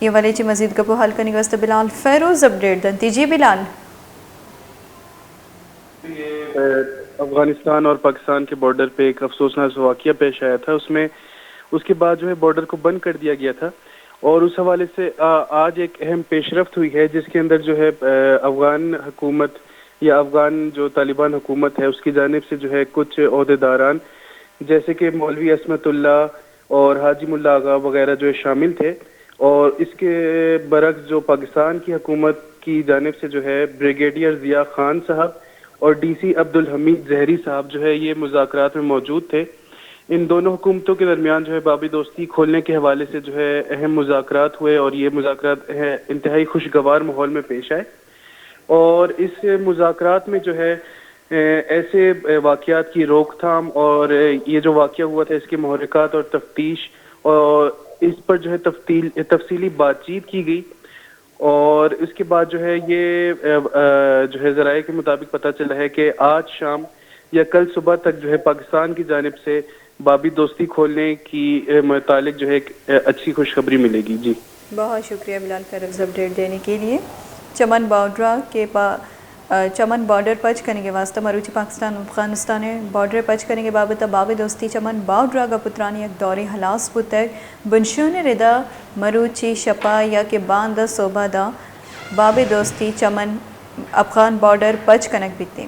یہ والے چی مزید گپو حال کرنے واسطے بلال فیروز اپڈیٹ دنتی جی بلال. افغانستان اور پاکستان کے بارڈر پہ ایک افسوسناک واقعہ پیش آیا تھا. اس کے بعد جو ہے بارڈر کو بند کر دیا گیا تھا اور اس حوالے سے آج ایک اہم پیش رفت ہوئی ہے جس کے اندر جو ہے افغان حکومت یا افغان جو طالبان حکومت ہے اس کی جانب سے جو ہے کچھ عہدیداران جیسے کہ مولوی عصمت اللہ اور حاجی ملا آغا وغیرہ جو شامل تھے، اور اس کے برعکس جو پاکستان کی حکومت کی جانب سے جو ہے بریگیڈیئر ضیاء خان صاحب اور ڈی سی عبدالحمید زہری صاحب جو ہے یہ مذاکرات میں موجود تھے. ان دونوں حکومتوں کے درمیان جو ہے بابی دوستی کھولنے کے حوالے سے جو ہے اہم مذاکرات ہوئے اور یہ مذاکرات انتہائی خوشگوار ماحول میں پیش آئے. اور اس مذاکرات میں جو ہے ایسے واقعات کی روک تھام اور یہ جو واقعہ ہوا تھا اس کے محرکات اور تفتیش اور اس پر جو ہے تفصیلی بات چیت کی گئی. اور اس کے بعد جو ہے یہ جو ہے ذرائع کے مطابق پتہ چلا ہے کہ آج شام یا کل صبح تک جو ہے پاکستان کی جانب سے بابی دوستی کھولنے کی متعلق جو ہے ایک اچھی خوشخبری ملے گی. جی بہت شکریہ بلال فیروز اپڈیٹ دینے کے لیے. چمن بارڈر پچ کرنے کے واسطہ مروچی پاکستان افغانستان بارڈر پچ کرنے کے بابت باب دوستی چمن باؤڈرا کا پترانی ایک دوری حلاس بتر بنشون ردا مروچی شپا یا کہ باندھ صوبہ دا باب دوستی چمن افغان بارڈر پچ کنک بیتے.